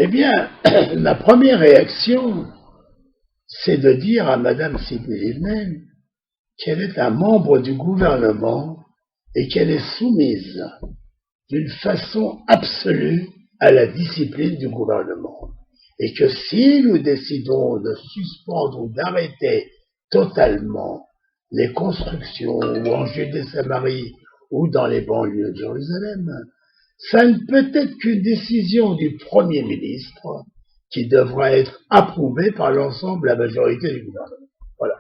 Eh bien, ma première réaction, c'est de dire à Madame Tsipras qu'elle est un membre du gouvernement et qu'elle est soumise d'une façon absolue à la discipline du gouvernement. Et que si nous décidons de suspendre ou d'arrêter totalement les constructions ou en Judée-Samarie ou dans les banlieues de Jérusalem, ça ne peut être qu'une décision du Premier ministre qui devra être approuvée par l'ensemble, la majorité du gouvernement. Voilà.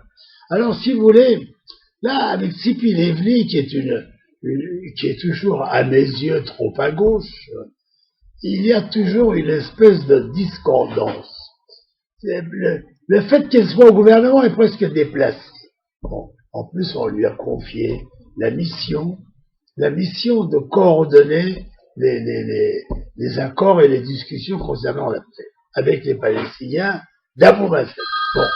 Alors, si vous voulez, là, avec Tzipi Livni, qui est toujours, à mes yeux, trop à gauche, il y a toujours une espèce de discordance. Le fait qu'elle soit au gouvernement est presque déplacé. Bon, en plus, on lui a confié la mission de coordonner les accords et les discussions concernant la paix avec les Palestiniens d'Abou Mazen. Bon,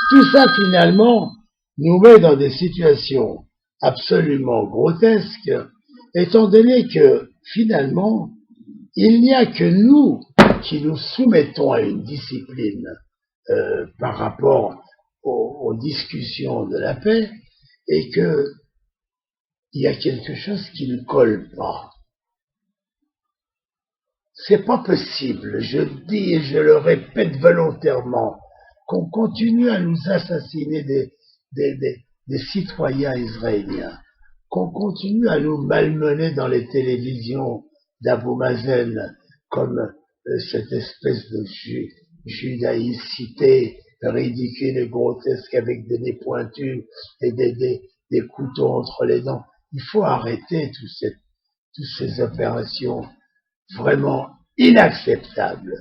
tout ça finalement nous met dans des situations absolument grotesques, étant donné que finalement il n'y a que nous qui nous soumettons à une discipline par rapport aux discussions de la paix, et que il y a quelque chose qui ne colle pas. C'est pas possible, je dis et je le répète volontairement, qu'on continue à nous assassiner des citoyens israéliens, qu'on continue à nous malmener dans les télévisions d'Abou Mazen comme cette espèce de judaïcité ridicule et grotesque avec des nez pointus et des couteaux entre les dents. Il faut arrêter toutes ces opérations vraiment inacceptables.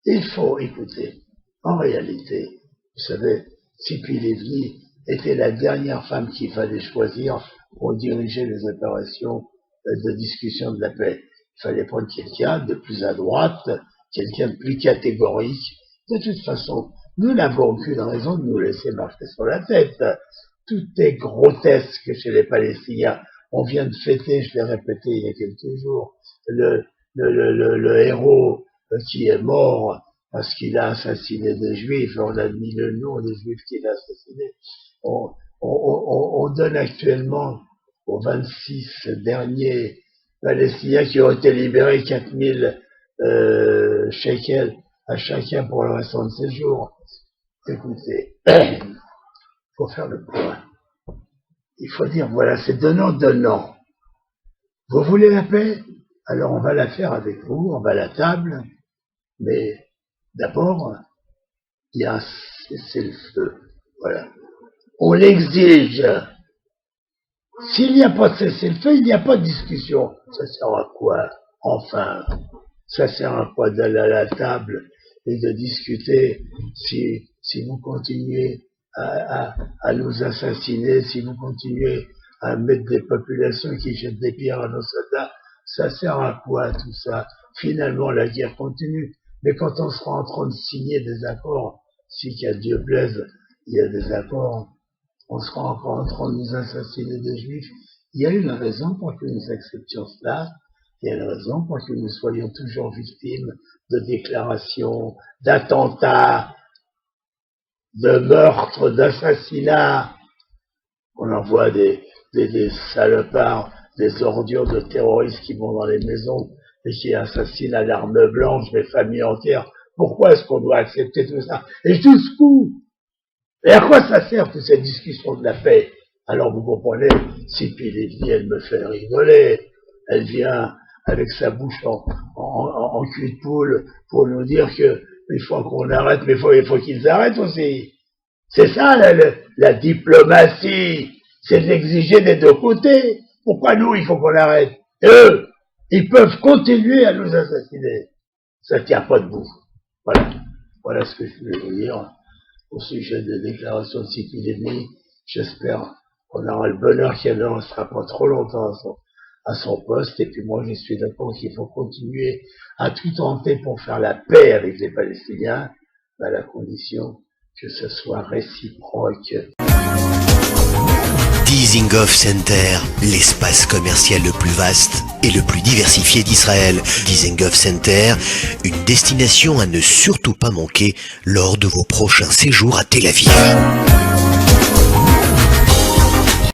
Il faut écouter. En réalité, vous savez, Tzipi Livni était la dernière femme qu'il fallait choisir pour diriger les opérations de discussion de la paix. Il fallait prendre quelqu'un de plus à droite, quelqu'un de plus catégorique. De toute façon, nous n'avons aucune raison de nous laisser marcher sur la tête. Tout est grotesque chez les Palestiniens. On vient de fêter, je l'ai répété il y a quelques jours, le héros qui est mort parce qu'il a assassiné des Juifs. On a mis le nom des Juifs qu'il a assassinés. On donne actuellement aux 26 derniers Palestiniens qui ont été libérés 4000 shekels à chacun pour le restant de ses jours. Écoutez, il faut faire le point. Il faut dire, voilà, c'est donnant. Vous voulez la paix? Alors on va la faire avec vous, on va à la table, mais d'abord, il y a un cessez-le-feu. Voilà. On l'exige. S'il n'y a pas de cessez-le-feu, il n'y a pas de discussion. Ça sert à quoi? Enfin, ça sert à quoi d'aller à la table et de discuter si vous continuez à nous assassiner, si vous continuez à mettre des populations qui jettent des pierres à nos soldats? Ça sert à quoi tout ça? Finalement, la guerre continue. Mais quand on sera en train de signer des accords, si qu'à Dieu plaise, il y a des accords, on sera encore en train de nous assassiner des Juifs. Il y a une raison pour que nous acceptions cela. Il y a une raison pour que nous soyons toujours victimes de déclarations, d'attentats, de meurtres, d'assassinats. On envoie des salopards, des ordures de terroristes qui vont dans les maisons et qui assassinent à l'arme blanche des familles entières. Pourquoi est-ce qu'on doit accepter tout ça? Et jusqu'où? Et à quoi ça sert toute cette discussion de la paix? Alors vous comprenez, Tzipi Livni, elle me fait rigoler. Elle vient avec sa bouche en cul de poule pour nous dire que il faut qu'on arrête, mais il faut qu'ils arrêtent aussi. C'est ça la diplomatie, c'est d'exiger des deux côtés. Pourquoi nous, il faut qu'on arrête? Et eux, ils peuvent continuer à nous assassiner. Ça ne tient pas debout. Voilà. Voilà ce que je voulais vous dire au sujet des déclarations de Tzipi Livni. J'espère qu'on aura le bonheur qu'elle ne restera pas trop longtemps à son poste. Et puis moi, je suis d'accord qu'il faut continuer à tout tenter pour faire la paix avec les Palestiniens, à la condition que ce soit réciproque. Dizengoff Center, l'espace commercial le plus vaste et le plus diversifié d'Israël. Dizengoff Center, une destination à ne surtout pas manquer lors de vos prochains séjours à Tel Aviv.